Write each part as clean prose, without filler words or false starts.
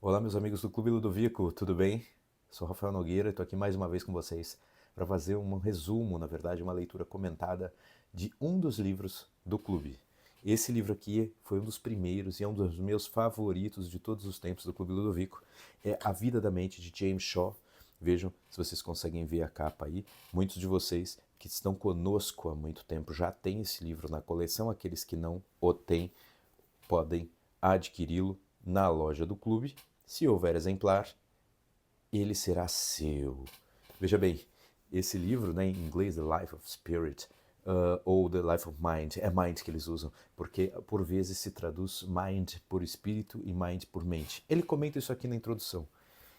Olá, meus amigos do Clube Ludovico, tudo bem? Sou Rafael Nogueira e estou aqui mais uma vez com vocês para fazer um resumo, na verdade, uma leitura comentada de um dos livros do clube. Esse livro aqui foi um dos primeiros e é um dos meus favoritos de todos os tempos do Clube Ludovico. É A Vida da Mente, de James Shaw. Vejam se vocês conseguem ver a capa aí. Muitos de vocês que estão conosco há muito tempo já têm esse livro na coleção. Aqueles que não o têm podem adquiri-lo na loja do clube. Se houver exemplar, ele será seu. Veja bem, esse livro, né, em inglês, The Life of Spirit, ou The Life of Mind, é mind que eles usam, porque por vezes se traduz mind por espírito e mind por mente. Ele comenta isso aqui na introdução.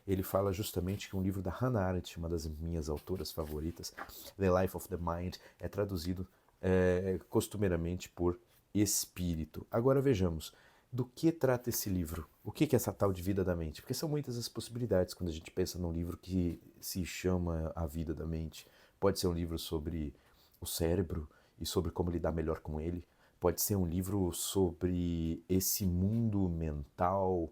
Ele fala justamente que um livro da Hannah Arendt, uma das minhas autoras favoritas, The Life of the Mind, é traduzido costumeiramente por espírito. Agora vejamos, do que trata esse livro? O que é essa tal de vida da mente? Porque são muitas as possibilidades quando a gente pensa num livro que se chama A Vida da Mente. Pode ser um livro sobre o cérebro e sobre como lidar melhor com ele. Pode ser um livro sobre esse mundo mental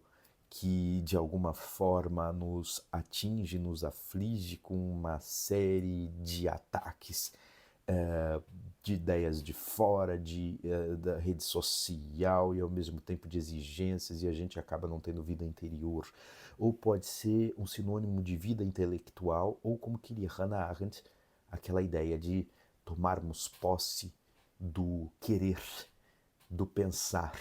que de alguma forma nos atinge, nos aflige com uma série de ataques de ideias de fora, da rede social e ao mesmo tempo de exigências e a gente acaba não tendo vida interior. Ou pode ser um sinônimo de vida intelectual ou, como queria Hannah Arendt, aquela ideia de tomarmos posse do querer, do pensar,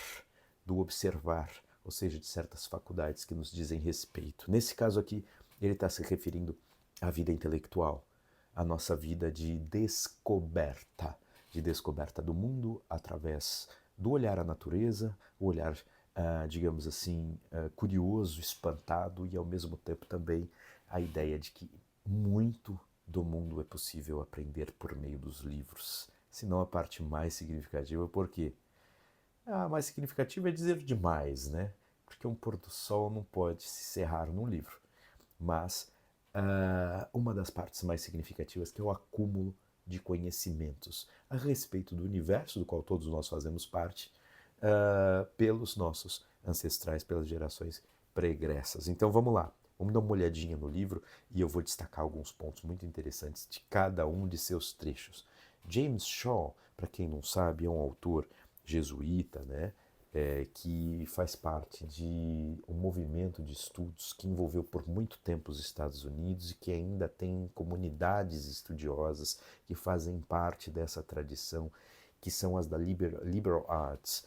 do observar, ou seja, de certas faculdades que nos dizem respeito. Nesse caso aqui, ele está se referindo à vida intelectual, à nossa vida de descoberta do mundo através do olhar à natureza, o olhar, digamos assim, curioso, espantado e ao mesmo tempo também a ideia de que muito do mundo é possível aprender por meio dos livros, se não a parte mais significativa, porque a mais significativa é dizer demais, né? Porque um pôr do sol não pode se cerrar num livro. Mas uma das partes mais significativas que é o acúmulo de conhecimentos a respeito do universo do qual todos nós fazemos parte pelos nossos ancestrais, pelas gerações pregressas. Então vamos lá, vamos dar uma olhadinha no livro e eu vou destacar alguns pontos muito interessantes de cada um de seus trechos. James Shaw, para quem não sabe, é um autor jesuíta, né? Que faz parte de um movimento de estudos que envolveu por muito tempo os Estados Unidos e que ainda tem comunidades estudiosas que fazem parte dessa tradição, que são as da liberal arts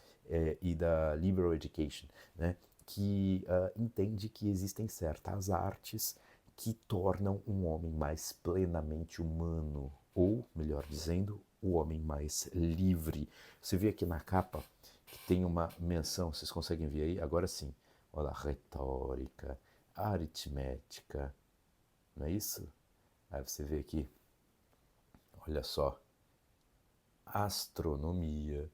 e da liberal education, né? Que entende que existem certas artes que tornam um homem mais plenamente humano, ou, melhor dizendo, o homem mais livre. Você vê aqui na capa que tem uma menção, vocês conseguem ver aí? Agora sim, olha, retórica, aritmética, não é isso? Aí você vê aqui, olha só, astronomia,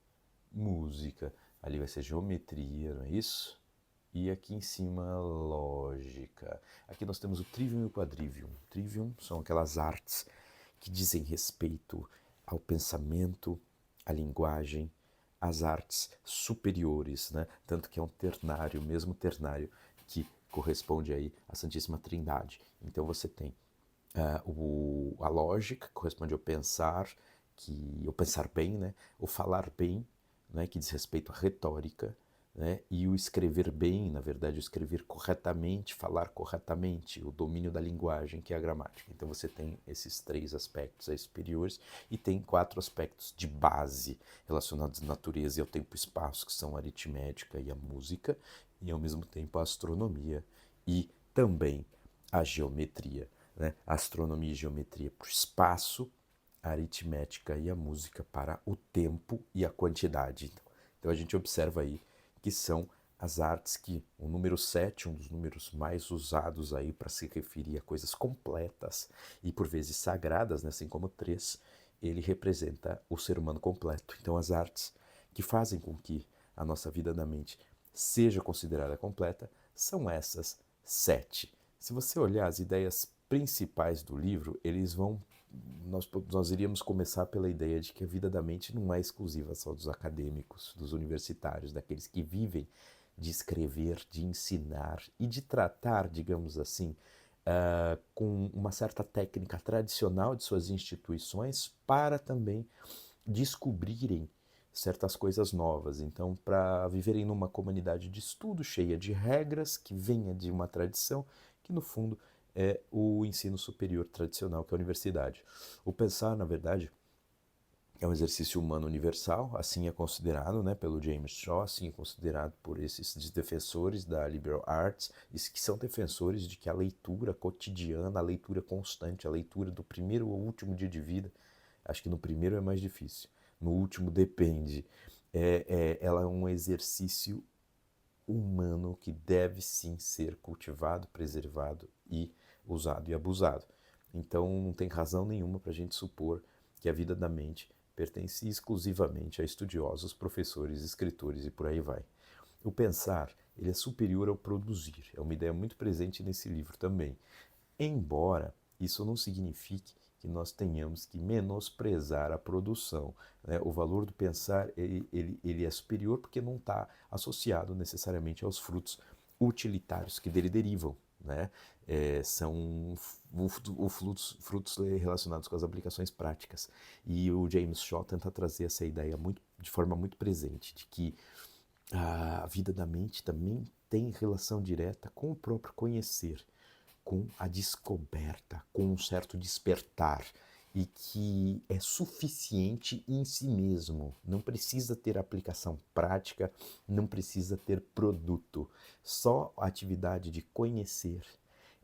música, ali vai ser geometria, não é isso? E aqui em cima, lógica. Aqui nós temos o trivium e o quadrivium. Trivium são aquelas artes que dizem respeito ao pensamento, à linguagem, às artes superiores, né? Tanto que é um ternário, mesmo ternário, que corresponde aí à Santíssima Trindade. Então você tem a lógica, que corresponde ao pensar, o pensar bem, né? O falar bem, né? Que diz respeito à retórica, né? E o escrever bem, na verdade, o escrever corretamente, falar corretamente, o domínio da linguagem, que é a gramática. Então você tem esses três aspectos aí superiores e tem quatro aspectos de base relacionados à natureza e ao tempo e espaço, que são a aritmética e a música, e ao mesmo tempo a astronomia e também a geometria, né? A astronomia e geometria para o espaço, a aritmética e a música para o tempo e a quantidade. Então a gente observa aí que são as artes que o número 7, um dos números mais usados aí para se referir a coisas completas e por vezes sagradas, né, assim como 3, ele representa o ser humano completo. Então as artes que fazem com que a nossa vida da mente seja considerada completa são essas 7. Se você olhar as ideias principais do livro, nós iríamos começar pela ideia de que a vida da mente não é exclusiva só dos acadêmicos, dos universitários, daqueles que vivem de escrever, de ensinar e de tratar, digamos assim, com uma certa técnica tradicional de suas instituições para também descobrirem certas coisas novas. Então, para viverem numa comunidade de estudo cheia de regras, que venha de uma tradição, que no fundo é o ensino superior tradicional, que é a universidade. O pensar, na verdade, é um exercício humano universal, assim é considerado, né, pelo James Shaw, assim é considerado por esses defensores da liberal arts, que são defensores de que a leitura cotidiana, a leitura constante, a leitura do primeiro ao último dia de vida, acho que no primeiro é mais difícil, no último depende, ela é um exercício humano que deve sim ser cultivado, preservado e usado e abusado. Então não tem razão nenhuma para a gente supor que a vida da mente pertence exclusivamente a estudiosos, professores, escritores e por aí vai. O pensar, ele é superior ao produzir, é uma ideia muito presente nesse livro também. Embora isso não signifique que nós tenhamos que menosprezar a produção, né? O valor do pensar ele é superior porque não está associado necessariamente aos frutos utilitários que dele derivam, né? São frutos relacionados com as aplicações práticas. E o James Shaw tenta trazer essa ideia de forma muito presente, de que a vida da mente também tem relação direta com o próprio conhecer, com a descoberta, com um certo despertar, e que é suficiente em si mesmo. Não precisa ter aplicação prática, não precisa ter produto. Só a atividade de conhecer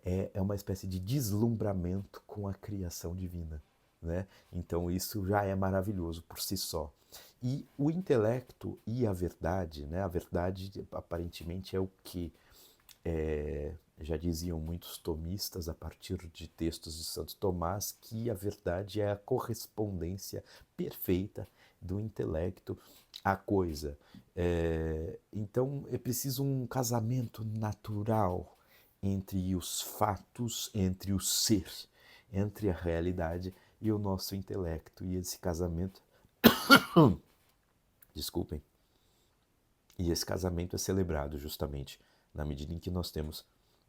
é uma espécie de deslumbramento com a criação divina, né? Então isso já é maravilhoso por si só. E o intelecto e a verdade, né? A verdade aparentemente é o que já diziam muitos tomistas a partir de textos de Santo Tomás que a verdade é a correspondência perfeita do intelecto à coisa. Então é preciso um casamento natural entre os fatos, entre o ser, entre a realidade e o nosso intelecto. E esse casamento, desculpem, e esse casamento é celebrado justamente na medida em que nós temos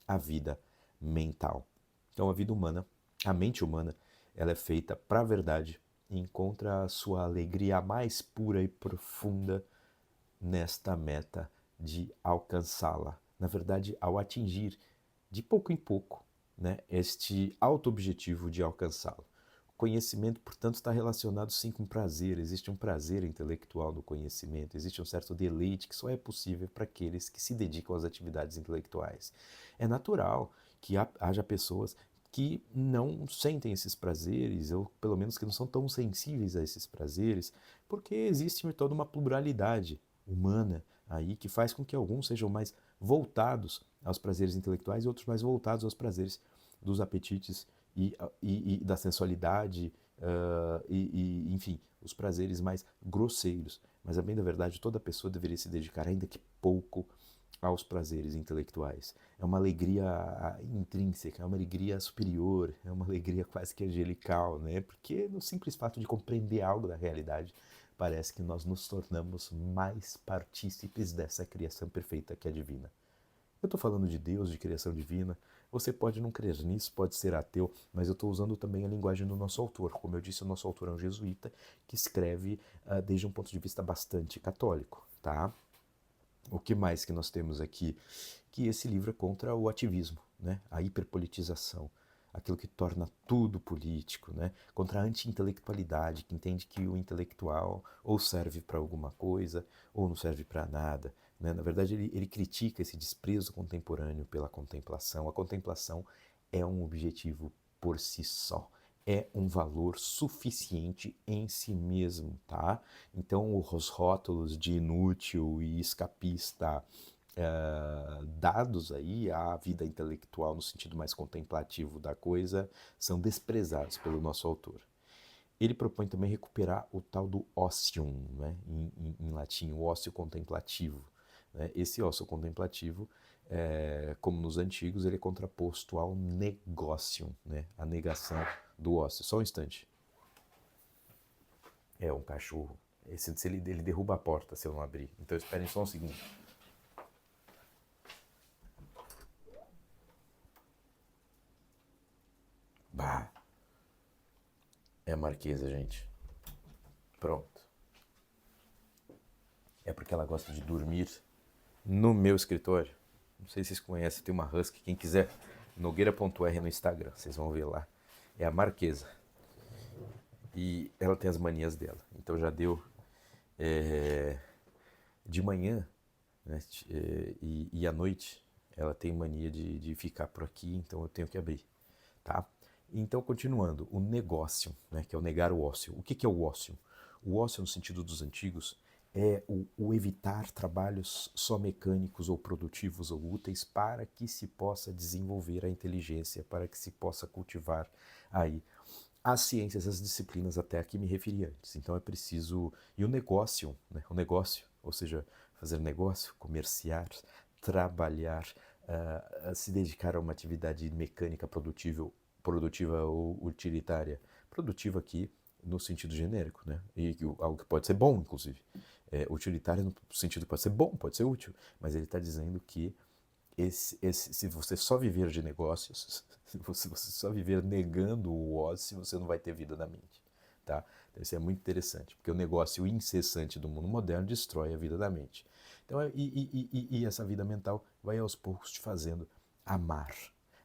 a vida mental. Então a vida humana, a mente humana, ela é feita para a verdade e encontra a sua alegria mais pura e profunda nesta meta de alcançá-la. Na verdade, ao atingir de pouco em pouco, né, este auto-objetivo de alcançá-lo. O conhecimento, portanto, está relacionado sim com prazer. Existe um prazer intelectual no conhecimento, existe um certo deleite que só é possível para aqueles que se dedicam às atividades intelectuais. É natural que haja pessoas que não sentem esses prazeres, ou pelo menos que não são tão sensíveis a esses prazeres, porque existe toda uma pluralidade humana aí que faz com que alguns sejam mais voltados aos prazeres intelectuais e outros mais voltados aos prazeres dos apetites e da sensualidade, enfim, os prazeres mais grosseiros. Mas, a bem da verdade, toda pessoa deveria se dedicar, ainda que pouco, aos prazeres intelectuais. É uma alegria intrínseca, é uma alegria superior, é uma alegria quase que angelical, né? Porque no simples fato de compreender algo da realidade, parece que nós nos tornamos mais partícipes dessa criação perfeita que é divina. Eu estou falando de Deus, de criação divina. Você pode não crer nisso, pode ser ateu, mas eu estou usando também a linguagem do nosso autor. Como eu disse, o nosso autor é um jesuíta que escreve desde um ponto de vista bastante católico, tá? O que mais que nós temos aqui? Que esse livro é contra o ativismo, né? A hiperpolitização, aquilo que torna tudo político, né? Contra a anti-intelectualidade, que entende que o intelectual ou serve para alguma coisa ou não serve para nada, né? Na verdade, ele critica esse desprezo contemporâneo pela contemplação. A contemplação é um objetivo por si só. É um valor suficiente em si mesmo, tá? Então, os rótulos de inútil e escapista dados aí à vida intelectual no sentido mais contemplativo da coisa são desprezados pelo nosso autor. Ele propõe também recuperar o tal do otium, né? em latim, o ócio contemplativo. Né? Esse ócio contemplativo, como nos antigos, ele é contraposto ao negócio, né? A negação do ócio. Só um instante. É um cachorro. Ele derruba a porta se eu não abrir. Então esperem só um segundo. Bah, é a Marquesa, gente. Pronto. É porque ela gosta de dormir no meu escritório. Não sei se vocês conhecem, tem uma husky. Quem quiser, nogueira.r no Instagram, vocês vão ver lá. É a Marquesa. E ela tem as manias dela. Então já deu de manhã, né, e à noite ela tem mania de ficar por aqui, então eu tenho que abrir, tá? Então, continuando, o negócio, né, que é o negar o ócio. O que é o ócio? O ócio, no sentido dos antigos, é o evitar trabalhos só mecânicos ou produtivos ou úteis para que se possa desenvolver a inteligência, para que se possa cultivar aí as ciências, as disciplinas até a que me referi antes. Então é preciso... E o negócio, né? O negócio, ou seja, fazer negócio, comerciar, trabalhar, se dedicar a uma atividade mecânica produtiva ou utilitária. Produtiva aqui no sentido genérico, né? E algo que pode ser bom, inclusive. Utilitário no sentido que pode ser bom, pode ser útil, mas ele está dizendo que se você só viver de negócios, se você só viver negando o ócio, você não vai ter vida na mente, tá? Então isso é muito interessante, porque o negócio incessante do mundo moderno destrói a vida da mente. Então, e essa vida mental vai aos poucos te fazendo amar.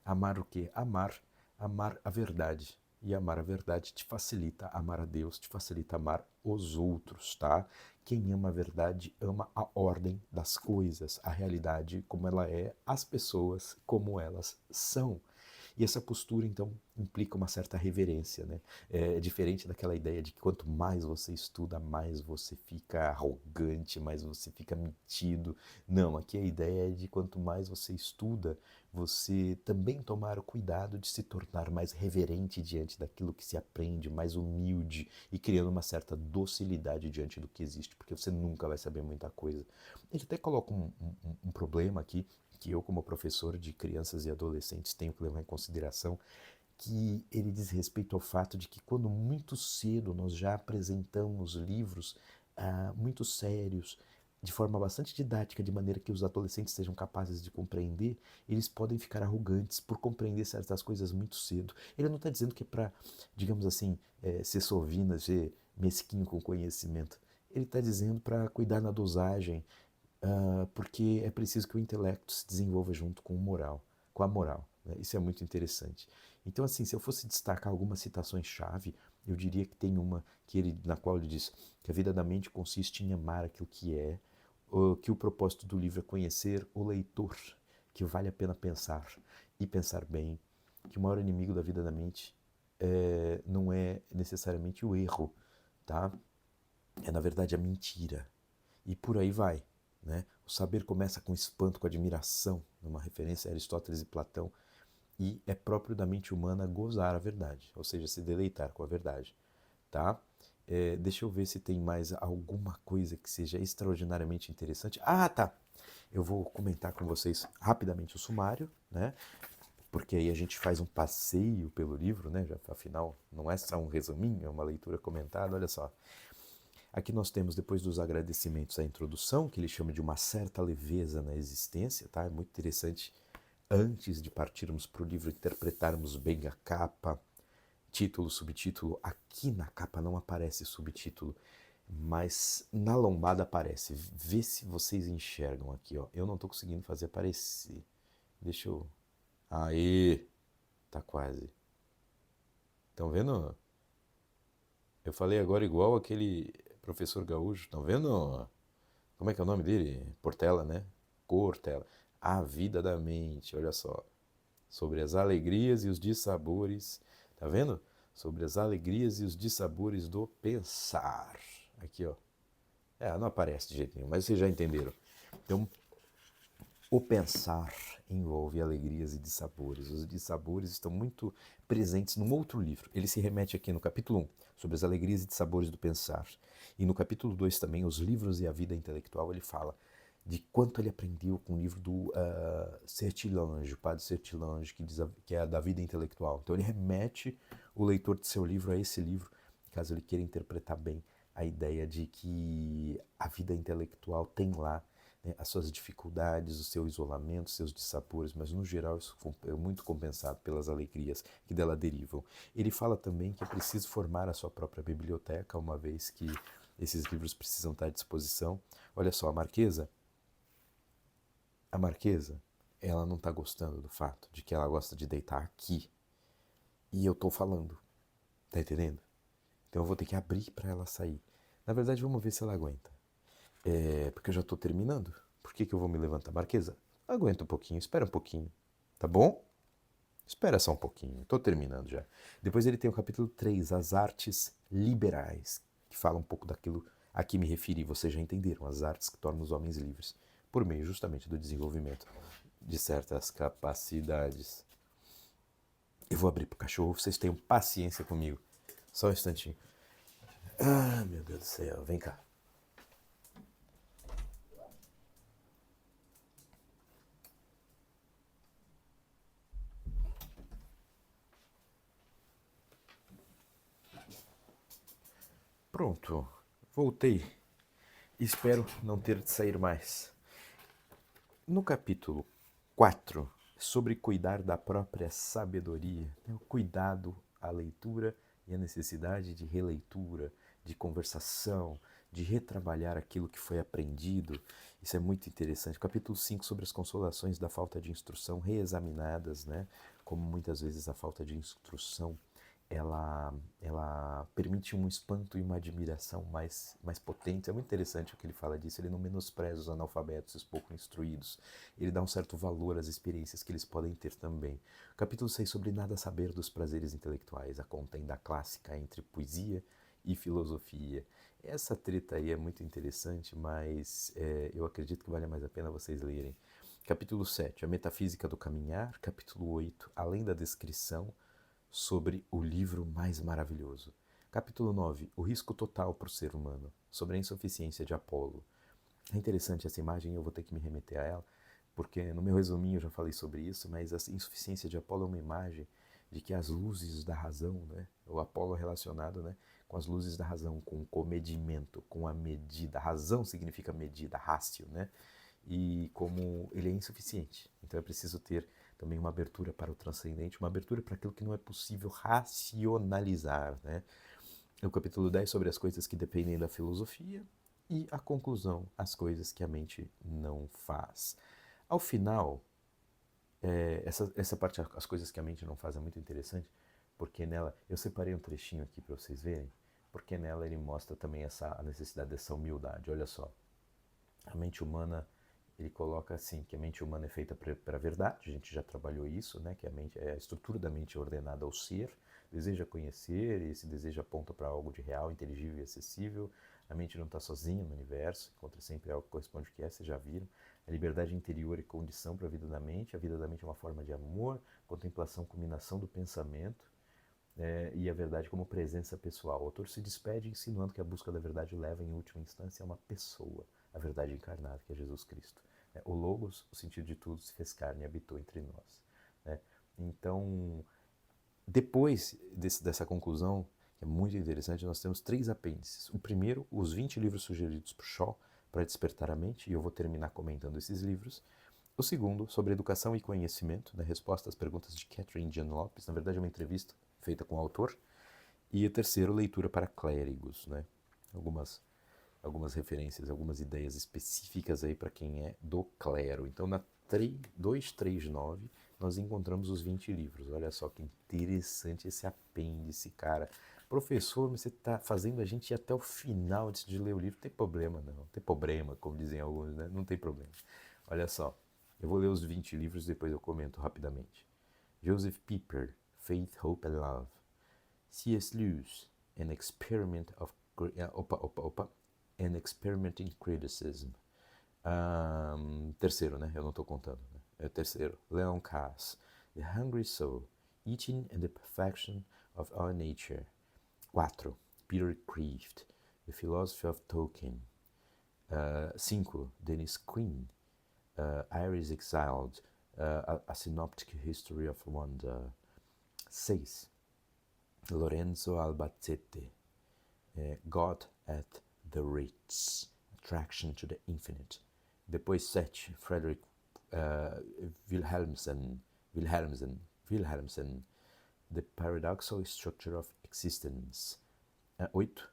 Amar o quê? Amar a verdade. E amar a verdade te facilita amar a Deus, te facilita amar os outros, tá? Quem ama a verdade ama a ordem das coisas, a realidade como ela é, as pessoas como elas são. E essa postura, então, implica uma certa reverência, né? É diferente daquela ideia de que quanto mais você estuda, mais você fica arrogante, mais você fica metido. Não, aqui a ideia é de quanto mais você estuda, você também tomar o cuidado de se tornar mais reverente diante daquilo que se aprende, mais humilde e criando uma certa docilidade diante do que existe, porque você nunca vai saber muita coisa. Ele até coloca um problema aqui, que eu, como professor de crianças e adolescentes, tenho que levar em consideração, que ele diz respeito ao fato de que quando muito cedo nós já apresentamos livros muito sérios, de forma bastante didática, de maneira que os adolescentes sejam capazes de compreender, eles podem ficar arrogantes por compreender certas coisas muito cedo. Ele não está dizendo que é para, digamos assim, ser sovina, ser mesquinho com conhecimento. Ele está dizendo para cuidar na dosagem, porque é preciso que o intelecto se desenvolva junto com com a moral. Né? Isso é muito interessante. Então, assim, se eu fosse destacar algumas citações-chave, eu diria que tem uma na qual ele diz que a vida da mente consiste em amar aquilo que é, que o propósito do livro é conhecer o leitor, que vale a pena pensar e pensar bem, que o maior inimigo da vida da mente não é necessariamente o erro, tá? É, na verdade, a mentira. E por aí vai. Né? O saber começa com espanto, com admiração, numa referência a Aristóteles e Platão, e é próprio da mente humana gozar a verdade, ou seja, se deleitar com a verdade. Tá? Deixa eu ver se tem mais alguma coisa que seja extraordinariamente interessante. Ah, tá! Eu vou comentar com vocês rapidamente o sumário, né? Porque aí a gente faz um passeio pelo livro, né? Afinal, não é só um resuminho, é uma leitura comentada, olha só. Aqui nós temos, depois dos agradecimentos, a introdução, que ele chama de uma certa leveza na existência, tá? É muito interessante, antes de partirmos para o livro, interpretarmos bem a capa, título, subtítulo. Aqui na capa não aparece subtítulo, mas na lombada aparece. Vê se vocês enxergam aqui, ó. Eu não estou conseguindo fazer aparecer. Deixa eu... Aê! Tá quase. Estão vendo? Eu falei agora igual aquele professor gaúcho. Estão vendo? Como é que é o nome dele? Portela, né? Cortella. A vida da mente, olha só. Sobre as alegrias e os dissabores. Tá vendo? Sobre as alegrias e os dissabores do pensar. Aqui, ó. Não aparece de jeito nenhum, mas vocês já entenderam. Então, o pensar envolve alegrias e dissabores. Os dissabores estão muito presentes num outro livro. Ele se remete aqui no capítulo 1, sobre as alegrias e dissabores do pensar. E no capítulo 2 também, os livros e a vida intelectual, ele fala de quanto ele aprendeu com o livro do Sertillange, o padre Sertillange, que é da vida intelectual. Então ele remete o leitor de seu livro a esse livro, caso ele queira interpretar bem a ideia de que a vida intelectual tem lá né, as suas dificuldades, o seu isolamento, seus dissabores, mas no geral isso é muito compensado pelas alegrias que dela derivam. Ele fala também que é preciso formar a sua própria biblioteca, uma vez que esses livros precisam estar à disposição. Olha só, a Marquesa, ela não está gostando do fato de que ela gosta de deitar aqui e eu estou falando, tá entendendo? Então eu vou ter que abrir para ela sair. Na verdade, vamos ver se ela aguenta. Porque eu já estou terminando. Por que eu vou me levantar? Marquesa, aguenta um pouquinho, espera um pouquinho, tá bom? Espera só um pouquinho, estou terminando já. Depois ele tem o capítulo 3, as artes liberais, que fala um pouco daquilo a que me referi, vocês já entenderam, as artes que tornam os homens livres, por meio justamente do desenvolvimento de certas capacidades. Eu vou abrir pro cachorro, vocês tenham paciência comigo. Só um instantinho. Ah, meu Deus do céu, vem cá. Pronto, voltei. Espero não ter de sair mais. No capítulo 4, sobre cuidar da própria sabedoria, né? O cuidado, a leitura e a necessidade de releitura, de conversação, de retrabalhar aquilo que foi aprendido. Isso é muito interessante. Capítulo 5, sobre as consolações da falta de instrução reexaminadas, né? Como muitas vezes a falta de instrução ela permite um espanto e uma admiração mais potentes. É muito interessante o que ele fala disso. Ele não menospreza os analfabetos, os pouco instruídos. Ele dá um certo valor às experiências que eles podem ter também. Capítulo 6, sobre nada saber dos prazeres intelectuais, a contenda clássica entre poesia e filosofia. Essa treta aí é muito interessante, mas eu acredito que vale mais a pena vocês lerem. Capítulo 7, a metafísica do caminhar. Capítulo 8, além da descrição, sobre o livro mais maravilhoso. Capítulo 9, o risco total para o ser humano, sobre a insuficiência de Apolo. É interessante essa imagem, eu vou ter que me remeter a ela, porque no meu resuminho eu já falei sobre isso, mas a insuficiência de Apolo é uma imagem de que as luzes da razão, né, o Apolo relacionado, né, com as luzes da razão, com o comedimento, com a medida. Razão significa medida, rácio, né? E como ele é insuficiente. Então é preciso ter também uma abertura para o transcendente, uma abertura para aquilo que não é possível racionalizar, né? O capítulo 10 sobre as coisas que dependem da filosofia e a conclusão, as coisas que a mente não faz. Ao final, essa parte, as coisas que a mente não faz, é muito interessante, porque nela, eu separei um trechinho aqui para vocês verem, porque nela ele mostra também a necessidade dessa humildade. Olha só, a mente humana, ele coloca assim, que a mente humana é feita para a verdade, a gente já trabalhou isso, né? Que a estrutura da mente é ordenada ao ser, deseja conhecer, e esse desejo aponta para algo de real, inteligível e acessível. A mente não está sozinha no universo, encontra sempre algo que corresponde ao que é, vocês já viram. A liberdade interior é condição para a vida da mente é uma forma de amor, contemplação, culminação do pensamento, e a verdade como presença pessoal. O autor se despede insinuando que a busca da verdade leva, em última instância, a uma pessoa, a verdade encarnada, que é Jesus Cristo. O Logos, o sentido de tudo, se fez carne e habitou entre nós. Né? Então, depois dessa conclusão, que é muito interessante, nós temos 3 apêndices. O primeiro, os 20 livros sugeridos por Shaw para despertar a mente, e eu vou terminar comentando esses livros. O segundo, sobre educação e conhecimento, né, resposta às perguntas de Catherine Jean Lopes, na verdade é uma entrevista feita com o autor. E o terceiro, leitura para clérigos, né? Algumas referências, algumas ideias específicas aí para quem é do clero. Então, na 239, nós encontramos os 20 livros. Olha só que interessante esse apêndice, cara. Professor, você está fazendo a gente ir até o final antes de ler o livro. Não tem problema, não. Não tem problema, como dizem alguns, né? Não tem problema. Olha só, eu vou ler os 20 livros e depois eu comento rapidamente. Joseph Pieper, Faith, Hope and Love. C.S. Lewis, An Experiment of An Experiment in Criticism. Terceiro, né? Eu não estou contando. Né? É o terceiro. Leon Kass, The Hungry Soul, Eating and the Perfection of Our Nature. 4. Peter Kreeft, The Philosophy of Tolkien. 5. Dennis Quinn, Iris Exiled, A Synoptic History of Wonder. 6. Lorenzo Albacete, God at the Ritz, Attraction to the Infinite. Depois 7, Frederick Wilhelmsen, The Paradoxical Structure of Existence. 8,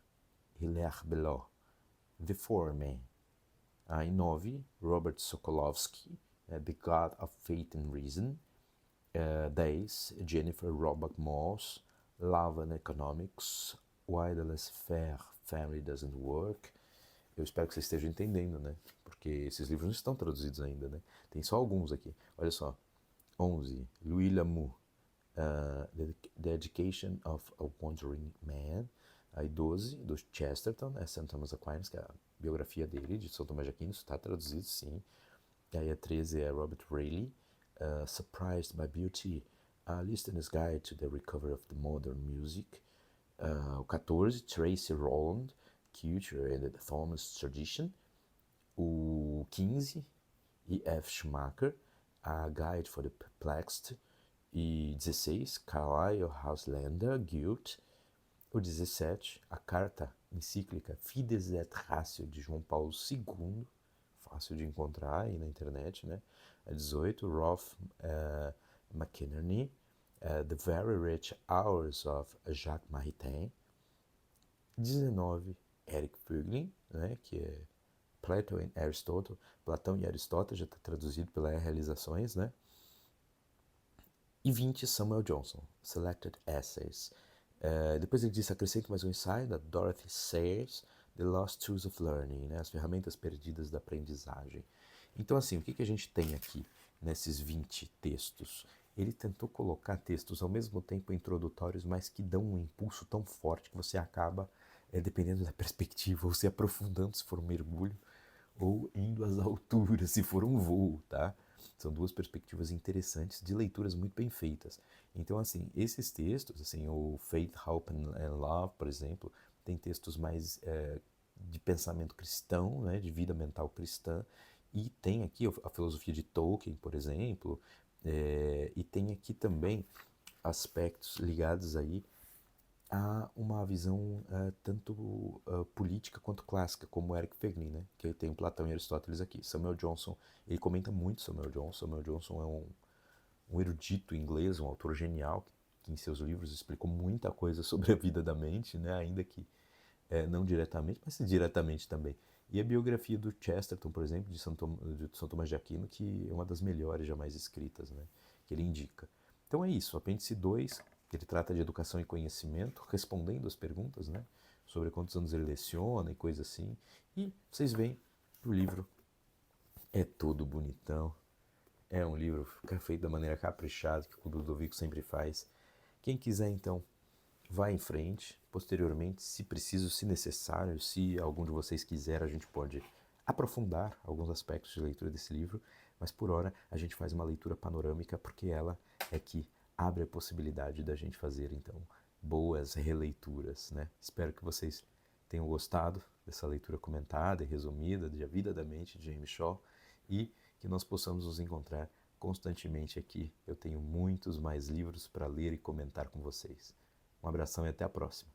Hilaire Belloc, The Four Men. Em 9, Robert Sokolowski, The God of Faith and Reason. 10, Jennifer Roebuck Moss, Love and Economics, Why the Laissez-Faire Family Doesn't Work. Eu espero que vocês estejam entendendo, né? Porque esses livros não estão traduzidos ainda, né? Tem só alguns aqui. Olha só. 11, Louis L'Amour, The Education of a Wandering Man. Aí 12, do Chesterton, St. Thomas Aquinas, que é a biografia dele, de São Tomás de Aquino, está traduzido, sim. E aí a 13 é Robert Raleigh, Surprised by Beauty, A Listener's Guide to the Recovery of the Modern Music. O 14, Tracy Rowland, Culture and the Thomas Tradition. O 15, E.F. Schumacher, A Guide for the Perplexed. E 16, Carlyle Houselander, Guilt. O 17, a carta encíclica Fides et Ratio de João Paulo II, fácil de encontrar aí na internet, né? A 18, Rolf McInerney, The Very Rich Hours of Jacques Maritain. 19, Eric Voegelin, né? Que é Plato and Aristotle, Platão e Aristóteles, já está traduzido pela Realizações, né? E 20, Samuel Johnson, Selected Essays. Depois ele disse, acrescento mais um ensaio da Dorothy Sayers, The Lost Tools of Learning, né? As ferramentas perdidas da aprendizagem. Então, assim, o que a gente tem aqui nesses 20 textos? Ele tentou colocar textos ao mesmo tempo introdutórios, mas que dão um impulso tão forte que você acaba, dependendo da perspectiva, ou se aprofundando se for um mergulho, ou indo às alturas se for um voo, tá? São duas perspectivas interessantes de leituras muito bem feitas. Então, assim, esses textos, assim, o Faith, Hope and Love, por exemplo, tem textos mais de pensamento cristão, né, de vida mental cristã, e tem aqui a filosofia de Tolkien, por exemplo, e tem aqui também aspectos ligados aí a uma visão tanto política quanto clássica, como Eric Voegelin, né? Que tem o Platão e Aristóteles aqui. Samuel Johnson, ele comenta muito Samuel Johnson. Samuel Johnson é um erudito inglês, um autor genial, que em seus livros explicou muita coisa sobre a vida da mente, né? Ainda que não diretamente, mas diretamente também. E a biografia do Chesterton, por exemplo, de São Tomás de Aquino, que é uma das melhores jamais escritas, né? Que ele indica. Então é isso, apêndice 2, ele trata de educação e conhecimento, respondendo as perguntas, né? Sobre quantos anos ele leciona e coisa assim. E vocês veem, o livro é todo bonitão. É um livro feito da maneira caprichada, que o Ludovico sempre faz. Quem quiser, então, vá em frente. Posteriormente, se preciso, se necessário, se algum de vocês quiser, a gente pode aprofundar alguns aspectos de leitura desse livro. Mas, por hora, a gente faz uma leitura panorâmica, porque ela é que abre a possibilidade da gente fazer, então, boas releituras, né? Espero que vocês tenham gostado dessa leitura comentada e resumida de A Vida da Mente, de James Shaw, e que nós possamos nos encontrar constantemente aqui. Eu tenho muitos mais livros para ler e comentar com vocês. Um abração e até a próxima.